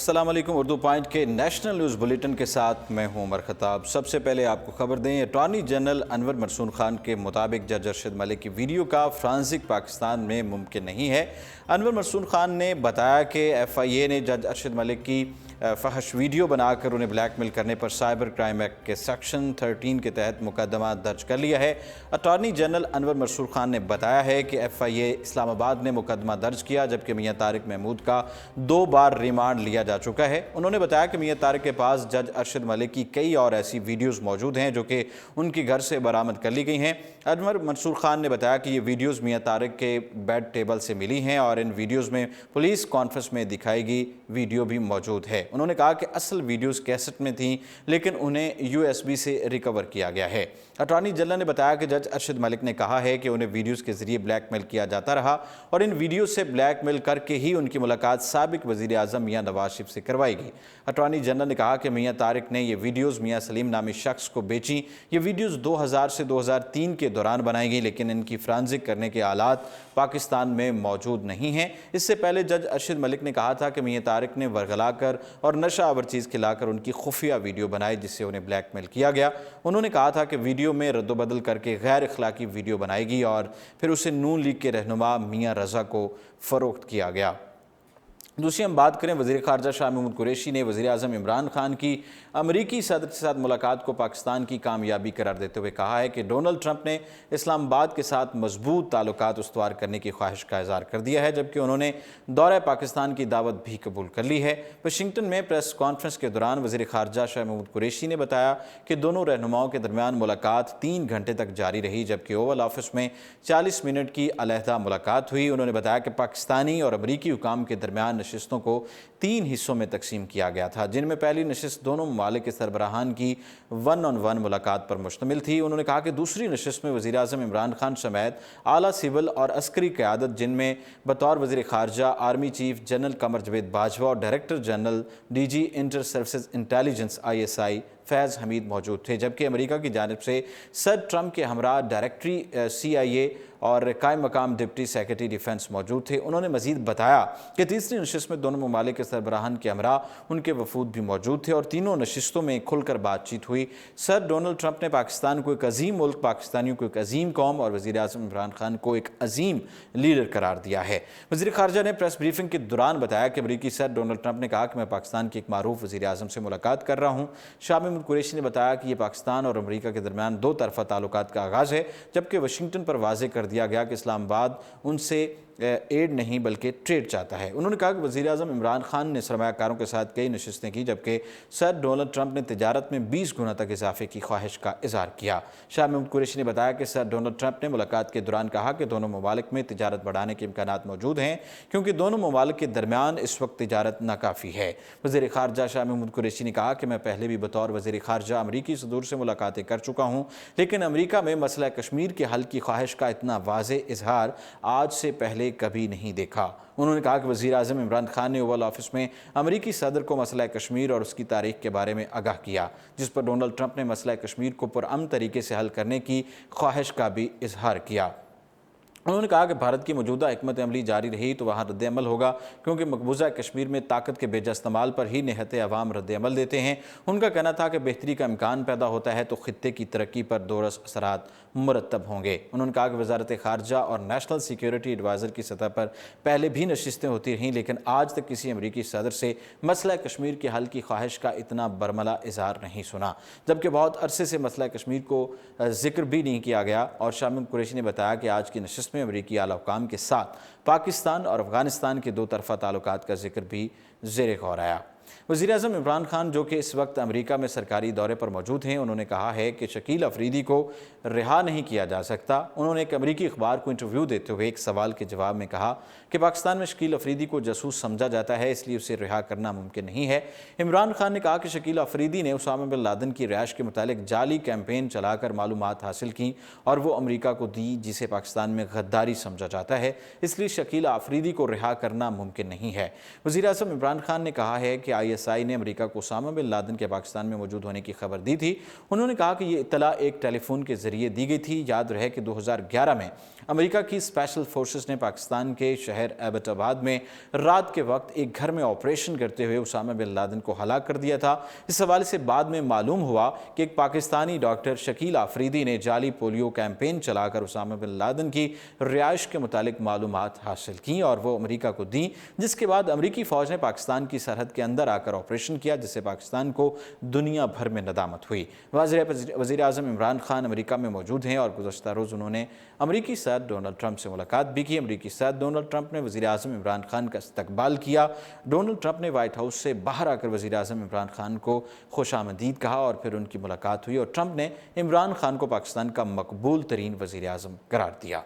अस्सलाम वालेकुम। उर्दू पॉइंट के नेशनल न्यूज़ बुलेटिन के साथ मैं हूं उमर खताब। सबसे पहले आपको खबर दें, अटॉर्नी जनरल अनवर मरसून खान के मुताबिक जज अरशद मलिक की वीडियो का फ्रांसिक पाकिस्तान में मुमकिन नहीं है। अनवर मरसून खान ने बताया कि FIA ने जज अरशद मलिक की फहश वीडियो बनाकर उन्हें ब्लैकमेल करने पर साइबर क्राइम एक्ट के सेक्शन 13 के तहत मुकदमा दर्ज कर लिया है। अटॉर्नी जनरल अनवर मरसून खान ने बताया है कि FIA इस्लामाबाद ने मुकदमा दर्ज किया, जबकि मियां तारिक महमूद का 2 बार रिमांड लिया जा चुका है। उन्होंने बताया कि मियां तारिक के पास जज अरशद मलिक की कई और ऐसी वीडियोज़ मौजूद हैं जो कि उनके घर से बरामद कर ली गई हैं। अनवर मरसून खान ने बताया कि ये वीडियोज़ मियां तारिक के बेड टेबल से मिली हैं और इन वीडियोज़ में पुलिस कॉन्फ्रेंस में दिखाई गई वीडियो भी मौजूद है। उन्होंने कहा कि असल वीडियोज़ कैसेट में थीं, लेकिन उन्हें USB से रिकवर किया गया है। अटॉर्नी जनरल ने बताया कि जज अरशद मलिक ने कहा है कि उन्हें वीडियोज़ के जरिए ब्लैकमेल किया जाता रहा और इन वीडियो से ब्लैकमेल करके ही उनकी मुलाकात साबिक वज़ीर आज़म मियां नवाज शरीफ से करवाएगी। अटॉर्नी जनरल ने कहा कि मियां तारिक ने ये वीडियोज़ मियां सलीम नामी शख्स को बेची। ये वीडियोज़ 2000 से 2003 के दौरान बनाई गई, लेकिन इनकी फ्रांसिक करने के आलात पाकिस्तान में मौजूद नहीं हैं। इससे पहले जज अरशद मलिक ने कहा था कि मियां तारिक ने वर्गलाकर और नशा आवर चीज़ खिलाकर उनकी खुफिया वीडियो बनाई, जिससे उन्हें ब्लैकमेल किया गया। उन्होंने कहा था कि वीडियो में रद्दोबदल करके गैर अखलाकी वीडियो बनाएगी और फिर उसे नून लीग के रहनुमा मियां रज़ा को फ़रोख्त किया गया। दूसरी हम बात करें, वज़ीर ख़ारजा शाह महमूद कुरैशी ने वज़ीर आज़म इमरान खान की अमरीकी सदर के साथ मुलाकात को पाकिस्तान की कामयाबी करार देते हुए कहा है कि डोनाल्ड ट्रंप ने इस्लामाबाद के साथ मजबूत ताल्लुकात उस्तवार करने की ख्वाहिश का इज़हार कर दिया है, जबकि उन्होंने दौरे पाकिस्तान की दावत भी कबूल कर ली है। वाशिंगटन में प्रेस कॉन्फ्रेंस के दौरान वज़ीर ख़ारजा शाह महमूद कुरैशी ने बताया कि दोनों रहनुमाओं के दरमियान मुलाकात 3 घंटे तक जारी रही, जबकि ओवल ऑफिस में 40 मिनट की अलहदा मुलाकात हुई। उन्होंने बताया कि पाकिस्तानी और अमरीकी हुकाम के दरमियान नशिस्तों को 3 हिस्सों में तकसीम किया गया था, जिनमें पहली नशिस्त दोनों ममालिक के सरबराहान की 1-on-1 मुलाकात पर मुश्तमिल थी। उन्होंने कहा कि दूसरी नशिस्त में वज़ीर आज़म इमरान खान समेत आला सिविल और अस्करी क़यादत, जिनमें बतौर वज़ीर ख़ारजा army chief general Qamar Javed Bajwa और director general DG inter services intelligence ISI फैज़ हमीद मौजूद थे, जबकि अमेरिका की जानिब से सर ट्रंप के हमरा डायरेक्टरी CIA और कायम मकाम डिप्टी सेक्रेटरी डिफेंस मौजूद थे। उन्होंने मज़ीद बताया कि तीसरी नशिस्त में दोनों ममालिक के सरबराहान के हमरा उनके वफूद भी मौजूद थे और तीनों नशिस्तों में खुलकर बातचीत हुई। सर डोनाल्ड ट्रंप ने पाकिस्तान को एक अजीम मुल्क, पाकिस्तानियों को एक अजीम कौम और वज़ीर आज़म इमरान खान को एक अजीम लीडर करार दिया है। वज़ीर ख़ारजा ने प्रेस ब्रीफिंग के दौरान बताया कि अमरीकी सर डोनाल्ड ट्रंप ने कहा कि मैं पाकिस्तान के एक मारूफ वज़ीर आज़म से मुलाकात कर रहा हूँ। शाह महमूद कुरैशी ने बताया कि ये पाकिस्तान और अमरीका के दरमियान 2 तरफ़ा ताल्लुकात का आगाज़ है, जबकि वाशिंगटन पर वाज़ेह कर दिया गया कि इस्लामाबाद उनसे एड नहीं बल्कि ट्रेड चाहता है। उन्होंने कहा कि वज़ीर आज़म इमरान खान ने सरमायाकारों के साथ कई नशिस्तें की, जबकि सर डोनाल्ड ट्रंप ने तिजारत में 20 गुना तक इजाफे की ख्वाहिश का इज़हार किया। शाह महमूद कुरैशी ने बताया कि सर डोनाल्ड ट्रंप ने मुलाकात के दौरान कहा कि दोनों ममालिक में तिजारत बढ़ाने के इम्कानात मौजूद हैं, क्योंकि दोनों ममालिक के दरमियान इस वक्त तिजारत नाकाफ़ी है। वज़ीर ख़ारजा शाह महमूद कुरैशी ने कहा कि मैं पहले भी बतौर वज़ीर ख़ारजा अमरीकी सदूर से मुलाकातें कर चुका हूँ, लेकिन अमरीका में मसला कश्मीर के हल की ख्वाहिश का इतना वाज़ेह इजहार आज से पहले कभी नहीं देखा। उन्होंने कहा कि वज़ीर आज़म इमरान खान ने ओवल ऑफिस में अमरीकी सदर को मसला कश्मीर और उसकी तारीख के बारे में आगाह किया, जिस पर डोनाल्ड ट्रंप ने मसला कश्मीर को पुरअमन तरीके से हल करने की ख्वाहिश का भी इजहार किया। उन्होंने कहा कि भारत की मौजूदा हिकमत अमली जारी रही तो वहाँ रद्द अमल होगा, क्योंकि मकबूजा कश्मीर में ताकत के बेजा इस्तेमाल पर ही निहते अवाम रद्द अमल देते हैं। उनका कहना था कि बेहतरी का इम्कान पैदा होता है तो खित्ते की तरक्की पर दोरस असरात मुरतब होंगे। उन्होंने कहा कि वजारत ख़ारजा और नेशनल सिक्योरिटी एडवाइज़र की सतह पर पहले भी नशिस्तें होती रहीं, लेकिन आज तक किसी अमरीकी सदर से मसला कश्मीर के हल की ख्वाहिश का इतना बरमला इजहार नहीं सुना, जबकि बहुत अरसे से मसला कश्मीर को जिक्र भी नहीं किया गया। और शाह महमूद कुरैशी ने बताया कि आज की नशिस्त में अमरीकी आला हुकाम के साथ पाकिस्तान और अफगानिस्तान के 2 तरफ़ा ताल्लुकात का जिक्र भी ज़ेरे गौर आया। वज़ीर आज़म इमरान खान, जो कि इस वक्त अमेरिका में सरकारी दौरे पर मौजूद हैं, उन्होंने कहा है कि शकील अफरीदी को रिहा नहीं किया जा सकता। उन्होंने एक अमरीकी अखबार को इंटरव्यू देते हुए एक सवाल के जवाब में कहा कि पाकिस्तान में शकील अफरीदी को जासूस समझा जाता है, इसलिए उसे रिहा करना मुमकिन नहीं है। इमरान खान ने कहा कि शकील अफरीदी ने उसामा बिन लादेन की रिहाइश के मुतालिक जाली कैंपेन चलाकर मालूमात हासिल की और वो अमरीका को दी, जिसे पाकिस्तान में गद्दारी समझा जाता है, इसलिए शकील अफरीदी को रिहा करना मुमकिन नहीं है। वज़ीर आज़म इमरान खान ने कहा है कि ISI نے امریکہ کو اسامہ بن لادن کے پاکستان میں موجود ہونے کی خبر دی تھی۔ انہوں نے کہا کہ یہ اطلاع ایک ٹیلی فون کے ذریعے دی گئی تھی۔ یاد رہے کہ 2011 میں امریکہ کی اسپیشل فورسز نے پاکستان کے شہر ایبٹ آباد میں رات کے وقت ایک گھر میں آپریشن کرتے ہوئے اسامہ بن لادن کو ہلاک کر دیا تھا۔ اس حوالے سے بعد میں معلوم ہوا کہ ایک پاکستانی ڈاکٹر شکیل آفریدی نے جعلی پولیو کیمپین چلا کر اسامہ بن لادن کی رہائش کے متعلق معلومات حاصل کی اور وہ امریکہ کو دیں، جس کے بعد امریکی فوج نے پاکستان کی سرحد کے اندر آ کر آپریشن کیا، جس سے پاکستان کو دنیا بھر میں ندامت ہوئی۔ وزیر اعظم عمران خان امریکہ میں موجود ہیں اور گزشتہ روز انہوں نے امریکی صدر ڈونلڈ ٹرمپ سے ملاقات بھی کی۔ امریکی صدر ڈونلڈ ٹرمپ نے وزیر اعظم عمران خان کا استقبال کیا۔ ڈونلڈ ٹرمپ نے وائٹ ہاؤس سے باہر آ کر وزیر اعظم عمران خان کو خوش آمدید کہا اور پھر ان کی ملاقات ہوئی اور ٹرمپ نے عمران خان کو پاکستان کا مقبول ترین وزیر اعظم قرار دیا۔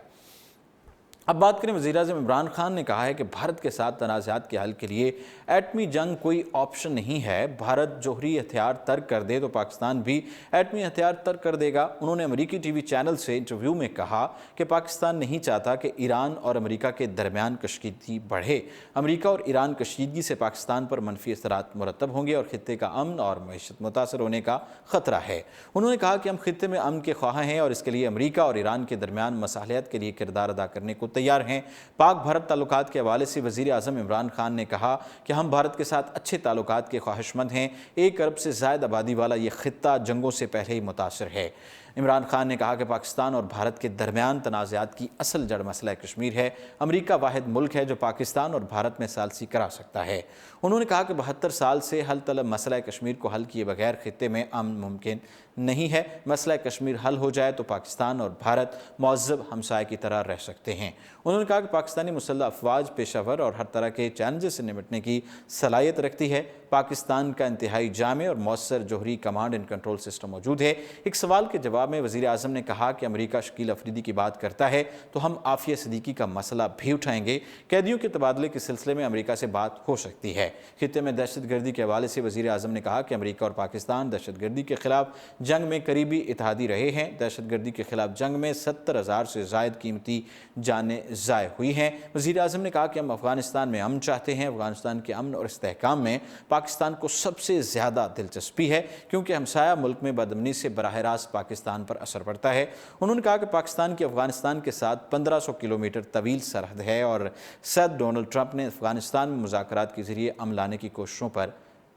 اب بات کریں، وزیر اعظم عمران خان نے کہا ہے کہ بھارت کے ساتھ تنازعات کے حل کے لیے ایٹمی جنگ کوئی آپشن نہیں ہے۔ بھارت جوہری ہتھیار ترک کر دے تو پاکستان بھی ایٹمی ہتھیار ترک کر دے گا۔ انہوں نے امریکی ٹی وی چینل سے انٹرویو میں کہا کہ پاکستان نہیں چاہتا کہ ایران اور امریکہ کے درمیان کشیدگی بڑھے۔ امریکہ اور ایران کشیدگی سے پاکستان پر منفی اثرات مرتب ہوں گے اور خطے کا امن اور معیشت متاثر ہونے کا خطرہ ہے۔ انہوں نے کہا کہ ہم خطے میں امن کے خواہاں ہیں اور اس کے لیے امریکہ اور ایران کے درمیان مصالحت کے لیے کردار ادا کرنے کو تیار ہیں۔ پاک بھارت تعلقات کے حوالے سے وزیر اعظم عمران خان نے کہا کہ ہم بھارت کے ساتھ اچھے تعلقات کے خواہش مند ہیں۔ 1 ارب سے زائد آبادی والا یہ خطہ جنگوں سے پہلے ہی متاثر ہے۔ عمران خان نے کہا کہ پاکستان اور بھارت کے درمیان تنازعات کی اصل جڑ مسئلہ کشمیر ہے۔ امریکہ واحد ملک ہے جو پاکستان اور بھارت میں ثالثی کرا سکتا ہے۔ انہوں نے کہا کہ 72 سال سے حل طلب مسئلہ کشمیر کو حل کیے بغیر خطے میں امن ممکن نہیں ہے۔ مسئلہ کشمیر حل ہو جائے تو پاکستان اور بھارت مہذب ہمسائے کی طرح رہ سکتے ہیں۔ انہوں نے کہا کہ پاکستانی مسلح افواج پیشہ ور اور ہر طرح کے چیلنجز سے نمٹنے کی صلاحیت رکھتی ہے۔ پاکستان کا انتہائی جامع اور مؤثر جوہری کمانڈ اینڈ کنٹرول سسٹم موجود ہے۔ ایک سوال کے جواب میں وزیر اعظم نے کہا کہ امریکہ شکیل آفریدی کی بات کرتا ہے تو ہم عافیہ صدیقی کا مسئلہ بھی اٹھائیں گے۔ قیدیوں کے تبادلے کے سلسلے میں امریکہ سے بات ہو سکتی ہے۔ خطے میں دہشت گردی کے حوالے سے وزیر اعظم نے کہا کہ امریکہ اور پاکستان دہشت گردی کے خلاف جنگ میں قریبی اتحادی رہے ہیں۔ دہشت گردی کے خلاف جنگ میں 70,000 سے زائد قیمتی جانیں ضائع ہوئی ہیں۔ وزیر اعظم نے کہا کہ ہم افغانستان میں امن چاہتے ہیں۔ افغانستان کے امن اور استحکام میں پاکستان کو سب سے زیادہ دلچسپی ہے کیونکہ ہمسایہ ملک میں بدامنی سے براہ راست پاکستان پر اثر پڑتا ہے۔ انہوں نے کہا کہ پاکستان کی افغانستان کے ساتھ 1500 کلومیٹر طویل سرحد ہے اور صدر ڈونلڈ ٹرمپ نے افغانستان میں مذاکرات کے ذریعے امن لانے کی کوششوں پر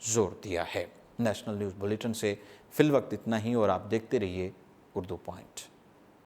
زور دیا ہے۔ نیشنل نیوز بلیٹن سے فی الوقت اتنا ہی اور آپ دیکھتے رہیے اردو پوائنٹ۔